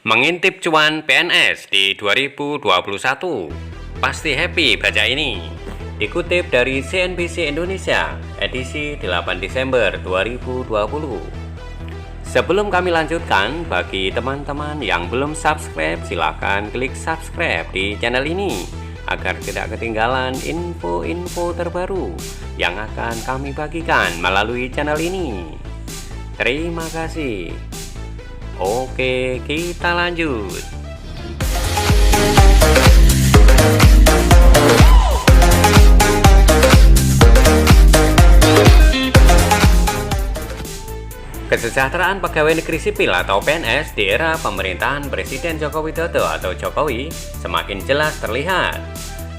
Mengintip cuan PNS di 2021. Pasti happy baca ini. Dikutip dari CNBC Indonesia, edisi 8 Desember 2020. Sebelum kami lanjutkan, bagi teman-teman yang belum subscribe, silahkan klik subscribe di channel ini agar tidak ketinggalan info-info terbaru yang akan kami bagikan melalui channel ini. Terima kasih. Oke, kita lanjut. Kesejahteraan pegawai negeri sipil atau PNS di era pemerintahan Presiden Joko Widodo atau Jokowi semakin jelas terlihat.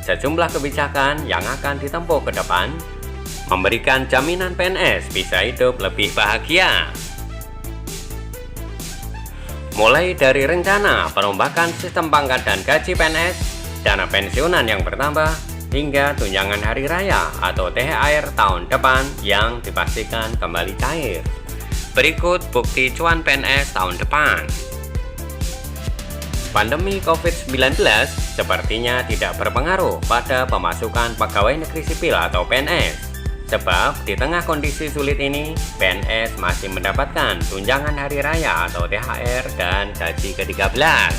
Sejumlah kebijakan yang akan ditempuh ke depan memberikan jaminan PNS bisa hidup lebih bahagia. Mulai dari rencana perombakan sistem pangkat dan gaji PNS, dana pensiunan yang bertambah, hingga tunjangan hari raya atau THR tahun depan yang dipastikan kembali cair. Berikut bukti cuan PNS tahun depan. Pandemi COVID-19 sepertinya tidak berpengaruh pada pemasukan pegawai negeri sipil atau PNS. Sebab di tengah kondisi sulit ini, PNS masih mendapatkan tunjangan hari raya atau THR dan gaji ke-13.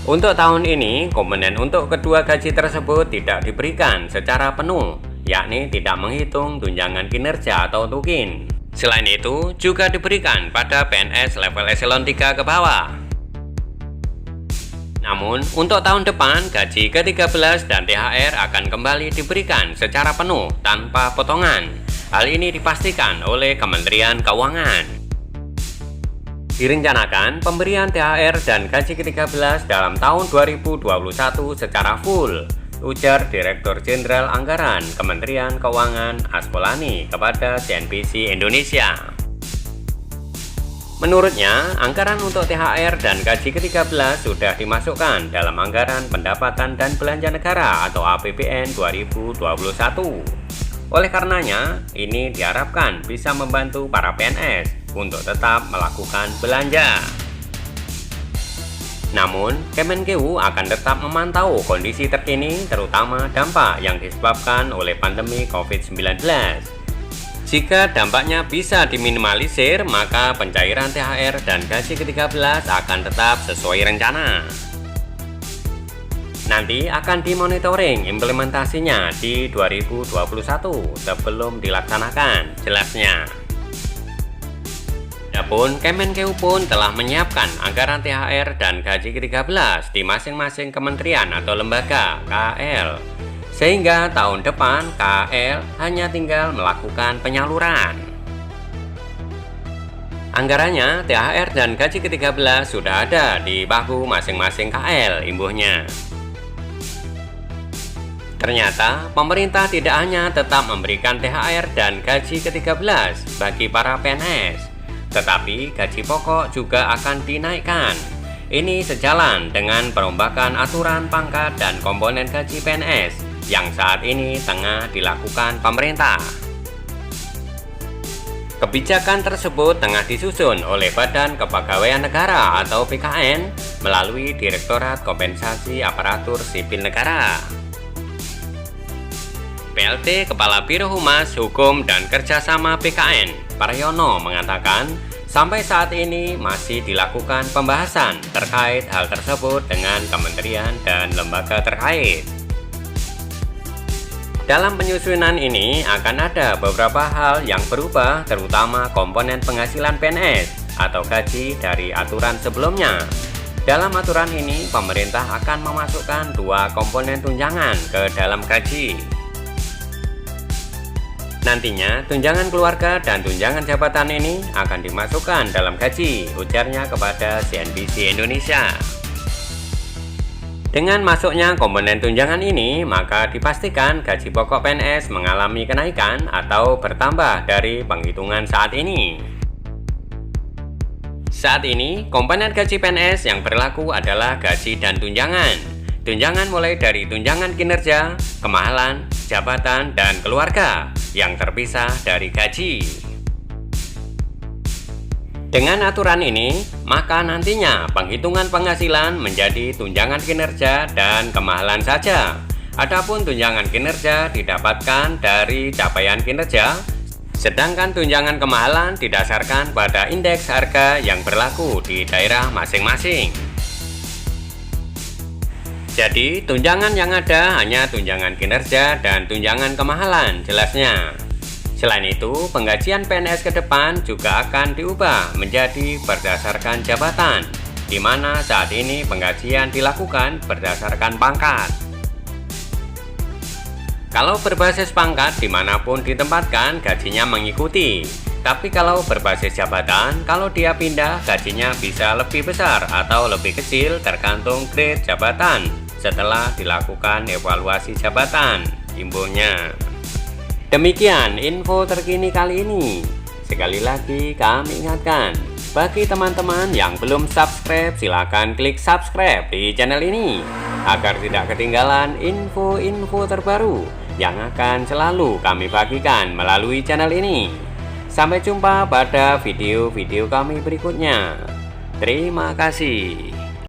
Untuk tahun ini, komponen untuk kedua gaji tersebut tidak diberikan secara penuh, yakni tidak menghitung tunjangan kinerja atau tukin. Selain itu, juga diberikan pada PNS level eselon 3 ke bawah. Namun, untuk tahun depan, gaji ke-13 dan THR akan kembali diberikan secara penuh tanpa potongan. Hal ini dipastikan oleh Kementerian Keuangan. Direncanakan pemberian THR dan gaji ke-13 dalam tahun 2021 secara full, ujar Direktur Jenderal Anggaran Kementerian Keuangan Aspolani kepada CNBC Indonesia. Menurutnya, anggaran untuk THR dan gaji ke-13 sudah dimasukkan dalam Anggaran Pendapatan dan Belanja Negara atau APBN 2021. Oleh karenanya, ini diharapkan bisa membantu para PNS untuk tetap melakukan belanja. Namun, Kemenkeu akan tetap memantau kondisi terkini, terutama dampak yang disebabkan oleh pandemi COVID-19. Jika dampaknya bisa diminimalisir, maka pencairan THR dan gaji ke-13 akan tetap sesuai rencana. Nanti akan dimonitoring implementasinya di 2021 sebelum dilaksanakan, jelasnya. Adapun Kemenkeu pun telah menyiapkan anggaran THR dan gaji ke-13 di masing-masing kementerian atau lembaga KL. Sehingga tahun depan KL hanya tinggal melakukan penyaluran. Anggarannya THR dan gaji ke-13 sudah ada di bahu masing-masing KL, imbuhnya. Ternyata pemerintah tidak hanya tetap memberikan THR dan gaji ke-13 bagi para PNS, tetapi gaji pokok juga akan dinaikkan. Ini sejalan dengan perombakan aturan pangkat dan komponen gaji PNS yang saat ini tengah dilakukan pemerintah. Kebijakan tersebut tengah disusun oleh Badan Kepegawaian Negara atau BKN melalui Direktorat Kompensasi Aparatur Sipil Negara. PLT Kepala Biro Humas Hukum dan Kerjasama BKN, Paryono, mengatakan sampai saat ini masih dilakukan pembahasan terkait hal tersebut dengan kementerian dan lembaga terkait. Dalam penyusunan ini akan ada beberapa hal yang berubah, terutama komponen penghasilan PNS atau gaji dari aturan sebelumnya. Dalam aturan ini, pemerintah akan memasukkan dua komponen tunjangan ke dalam gaji. Nantinya, tunjangan keluarga dan tunjangan jabatan ini akan dimasukkan dalam gaji, ujarnya kepada CNBC Indonesia. Dengan masuknya komponen tunjangan ini, maka dipastikan gaji pokok PNS mengalami kenaikan atau bertambah dari penghitungan saat ini. Saat ini, komponen gaji PNS yang berlaku adalah gaji dan tunjangan. Tunjangan mulai dari tunjangan kinerja, kemahalan, jabatan, dan keluarga yang terpisah dari gaji. Dengan aturan ini, maka nantinya penghitungan penghasilan menjadi tunjangan kinerja dan kemahalan saja. Adapun tunjangan kinerja didapatkan dari capaian kinerja, sedangkan tunjangan kemahalan didasarkan pada indeks harga yang berlaku di daerah masing-masing. Jadi, tunjangan yang ada hanya tunjangan kinerja dan tunjangan kemahalan jelasnya. Selain itu, penggajian PNS ke depan juga akan diubah menjadi berdasarkan jabatan, di mana saat ini penggajian dilakukan berdasarkan pangkat. Kalau berbasis pangkat, dimanapun ditempatkan, gajinya mengikuti. Tapi kalau berbasis jabatan, kalau dia pindah, gajinya bisa lebih besar atau lebih kecil tergantung grade jabatan setelah dilakukan evaluasi jabatan, imbuhnya. Demikian info terkini kali ini. Sekali lagi kami ingatkan, bagi teman-teman yang belum subscribe, silakan klik subscribe di channel ini agar tidak ketinggalan info-info terbaru yang akan selalu kami bagikan melalui channel ini. Sampai jumpa pada video-video kami berikutnya. Terima kasih.